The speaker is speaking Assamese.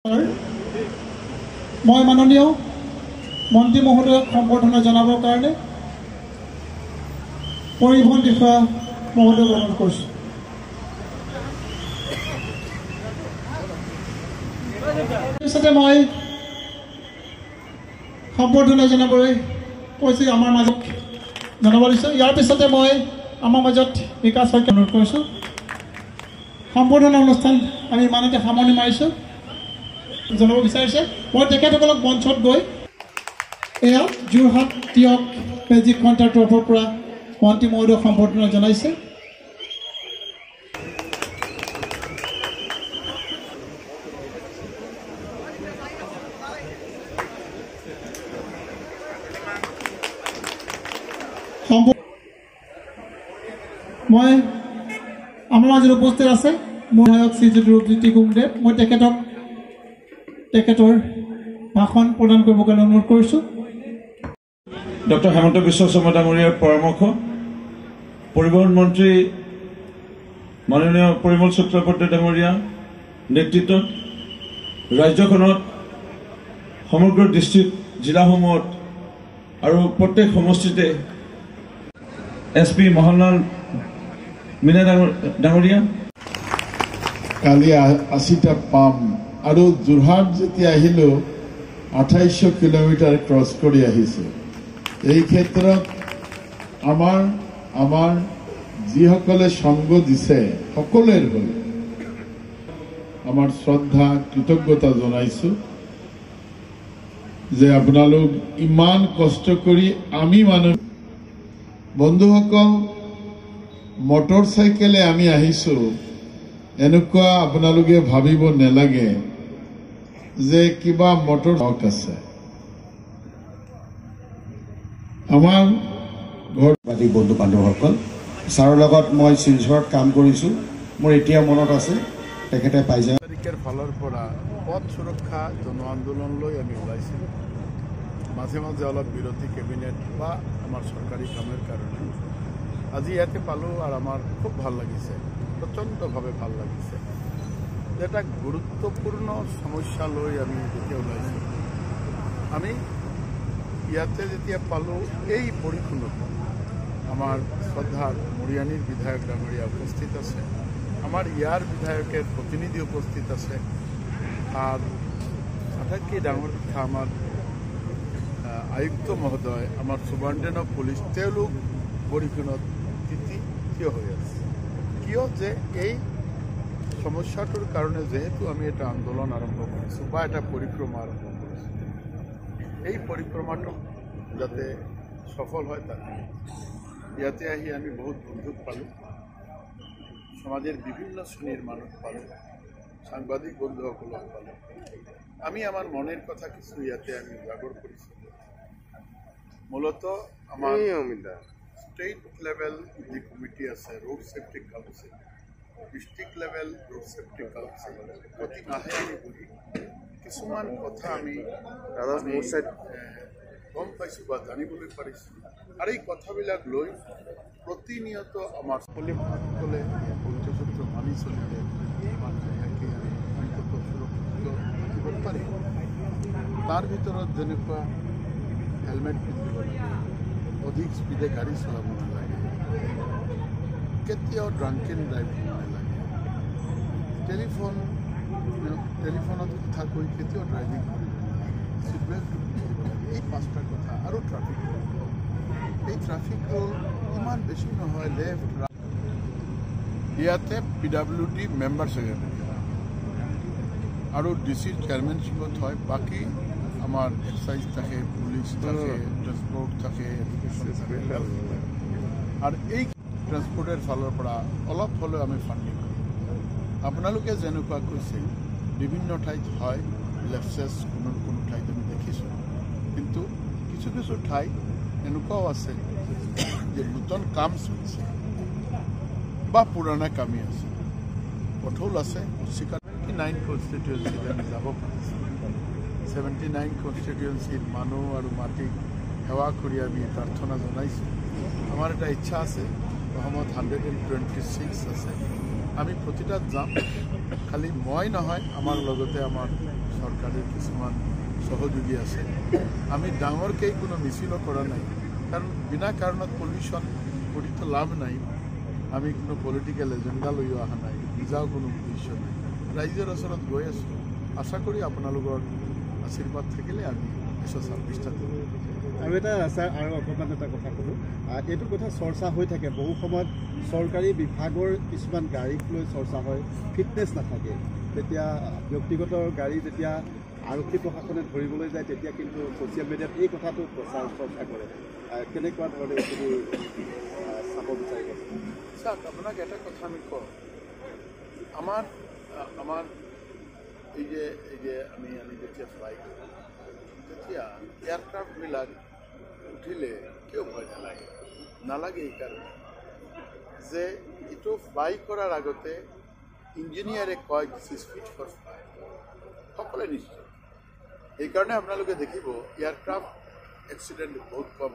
মই মাননীয় মন্ত্ৰী মহোদয়ক সম্বৰ্ধনা জনাবৰ কাৰণে পৰিবহণ বিষয়া মহোদয়ক অনুৰোধ কৰিছোঁ। পিছতে মই সম্বৰ্ধনা জনাবলৈ কৈছোঁ আমাৰ মাজত জনাব দিছোঁ। ইয়াৰ পিছতে মই আমাৰ মাজত বিকাশ শইকীয়াক অনুৰোধ কৰিছোঁ। সম্বৰ্ধনা অনুষ্ঠান আমি ইমানতে সামৰণি মাৰিছোঁ। জনাব বিচাৰিছে মই তেখেতসকলক মঞ্চত গৈ এয়া যোৰহাট তিয়ক মেজিক কণ্ট্ৰাৰ তৰফৰ পৰা মন্ত্ৰী মহোদয়ক সম্বৰ্ধনা জনাইছে। মই আমাৰ মাজত উপস্থিত আছে মোৰ সহায়ক শ্ৰীযুত ৰূপজ্যোতি কুংদেৱ। মই তেখেতৰ ভাষণ প্ৰদান কৰিবৰ কাৰণে অনুৰোধ কৰিছোঁ। ডক্টৰ হেমন্ত বিশ্ব শৰ্মা ডাঙৰীয়াৰ পৰামৰ্শ পৰিবহণ মন্ত্ৰী মাননীয় পৰিমল চট্টোপাধ্যায় ডাঙৰীয়া নেতৃত্বত ৰাজ্যখনত সমগ্ৰ ডিষ্ট্ৰিক্ট জিলাসমূহত আৰু প্ৰত্যেক সমষ্টিতে SP মোহনলাল মীনা ডাঙৰীয়া কালি 80টা পাম আৰু যোৰহাট যেতিয়া আহিলোঁ 2800 কিলোমিটাৰ ক্ৰছ কৰি আহিছে। এই ক্ষেত্ৰত আমাৰ যিসকলে সংগ দিছে সকলোৰে হৈ আমাৰ শ্ৰদ্ধা কৃতজ্ঞতা জনাইছোঁ যে আপোনালোক ইমান কষ্ট কৰি আমি মানুহ বন্ধুসকল মটৰ চাইকেলে আমি আহিছোঁ। এনেকুৱা আপোনালোকে ভাবিব নালাগে যে কিবা মটৰ হক আছে। আমাৰ ঘৰবাদী বন্ধু বান্ধৱসকল ছাৰৰ লগত মই শিলচৰত কাম কৰিছোঁ। মোৰ এতিয়া মনত আছে তেখেতে পাই যায় তাৰিখৰ ফালৰ পৰা পথ সুৰক্ষা জন আন্দোলনলৈ আমি ওলাইছিলোঁ। মাজে মাজে অলপ বিৰতি কেবিনেট বা আমাৰ চৰকাৰী কামৰ কাৰণে আজি ইয়াতে পালোঁ আৰু আমাৰ খুব ভাল লাগিছে, প্ৰচণ্ডভাৱে ভাল লাগিছে। এটা গুৰুত্বপূৰ্ণ সমস্যা লৈ আমি যেতিয়া ওলাইছোঁ, আমি ইয়াতে যেতিয়া পালোঁ এই পৰিখনত আমাৰ শ্ৰদ্ধাৰ মৰিয়ানীৰ বিধায়ক ডাঙৰীয়া উপস্থিত আছে, আমাৰ ইয়াৰ বিধায়কেৰ প্ৰতিনিধি উপস্থিত আছে, আৰ আটাইতকৈ ডাঙৰ কথা আমাৰ আয়ুক্ত মহোদয় আমাৰ সুপাৰিনটেণ্ডেণ্ট অফ পুলিচ তেওঁলোক পৰিখনত থিয় হৈ আছে। কিয় যে এই সমস্যাটোৰ কাৰণে যেহেতু আমি এটা আন্দোলন আৰম্ভ কৰিছোঁ বা এটা পৰিক্ৰমা আৰম্ভ কৰিছোঁ, এই পৰিক্ৰমাটো যাতে সফল হয় তাকে ইয়াতে আহি আমি বহুত বন্ধুক পালোঁ, সমাজের বিভিন্ন শ্রেণীর মানুষ পালোঁ, সাংবাদিক বন্ধুসকলক পালোঁ। আমি আমার মনের কথা কিছু ইয়াতে আমি উজাগর কৰিছোঁ। মূলত আমার স্টেট লেভেল যি কমিটি আছে road safety council, district level road safety council প্রতি মাহে আমি বহি কিছুমান কথা আমি গম পাইছোঁ বা জানিবলৈ পাৰিছোঁ। আৰু এই কথাবিলাক লৈ প্ৰতিনিয়ত আমাৰ সকলে পৰ্যসূত্ৰ মানি চলিলে আমাৰ আমি অন্তত সুৰক্ষিত থাকিব পাৰিম। তাৰ ভিতৰত যেনেকুৱা হেলমেট পিন্ধিব লাগে, অধিক স্পীডে গাড়ী চলাব নালাগে, কেতিয়াও ড্ৰাংকেন ড্ৰাইভ কৰিব নালাগে, টেলিফোনত কথা কৈ কেতিয়াও ড্ৰাইভিং কৰিব নালাগে, চিট বেল্ট এই পাঁচটা কথা। আৰু ট্ৰাফিক ৰুল, এই ট্ৰাফিক ৰুল ইমান বেছি নহয়, লেফ্ট ৰাইট। ইয়াতে PWD মেম্বাৰ ছেক্ৰেটাৰী আৰু ডিচিৰ চেয়াৰমেনশ্বিপত হয়, বাকী আমাৰ এক্সাইজ থাকে, পুলিচ থাকে, ট্ৰেন্সপৰ্ট থাকে, এডুকেশ্যন থাকে, আৰু এই ট্ৰেন্সপৰ্টেৰ ফালৰ পৰা অলপ হ'লেও আমি ফাণ্ডিং কৰোঁ। আপোনালোকে যেনেকুৱা কৈছে বিভিন্ন ঠাইত হয় লেপচেছ, কোনো ঠাইত আমি দেখিছোঁ, কিন্তু কিছু ঠাই এনেকুৱাও আছে যে নতুন কাম চলিছে বা পুৰণা কামেই আছে, কঠোৰ আছে। 79 কনষ্টিটুৱেঞ্চিত আমি যাব পাৰিছোঁ। 79 কনষ্টিটুৱেঞ্চিত মানুহ আৰু মাটিক সেৱা কৰি আমি প্ৰাৰ্থনা জনাইছোঁ। আমাৰ এটা ইচ্ছা আছে, অসমত 126 আছে, আমি প্ৰতিটাত যাম। খালি মই নহয়, আমাৰ লগতে আমাৰ চৰকাৰী কিছুমান সহযোগী আছে আমি ডাঙৰকৈ কোনো মিছিলো কৰা নাই কাৰণ বিনা কাৰণত পলিউশ্যন কৰিতো লাভ নাই আমি কোনো পলিটিকেল এজেণ্ডা লৈও অহা নাই নিজাও কোনো উদ্দেশ্য নাই ৰাইজৰ ওচৰত গৈ আছোঁ আশা কৰি আপোনালোকৰ আশীৰ্বাদ থাকিলে আমি 126টা আৰু এটা ছাৰ আৰু অকণমান এটা কথা ক'লোঁ এইটো কথা চৰ্চা হৈ থাকে বহু সময়ত চৰকাৰী বিভাগৰ কিছুমান গাড়ীক লৈ চৰ্চা হয় ফিটনেছ নাথাকে তেতিয়া ব্যক্তিগত গাড়ী যেতিয়া আৰক্ষী প্ৰশাসনে ধৰিবলৈ যায় তেতিয়া কিন্তু ছ'চিয়েল মিডিয়াত এই কথাটো প্ৰচাৰ চৰ্চা কৰে কেনেকুৱা ধৰণে এইখিনি চাব বিচাৰিব চাওক আপোনাক এটা কথা আমি কওঁ আমাৰ এই যে আমি যেতিয়া ফ্লাই কৰোঁ তেতিয়া এয়াৰক্ৰাফ্টবিলাক উঠিলে কিয় ভয় নালাগে এইকাৰণে যে এইটো ফ্লাই কৰাৰ আগতে ইঞ্জিনিয়াৰে কয় this is fit for fly সকলোৱে নিশ্চয় সেইকাৰণে আপোনালোকে দেখিব এয়াৰক্ৰাফ্ট এক্সিডেণ্ট বহুত কম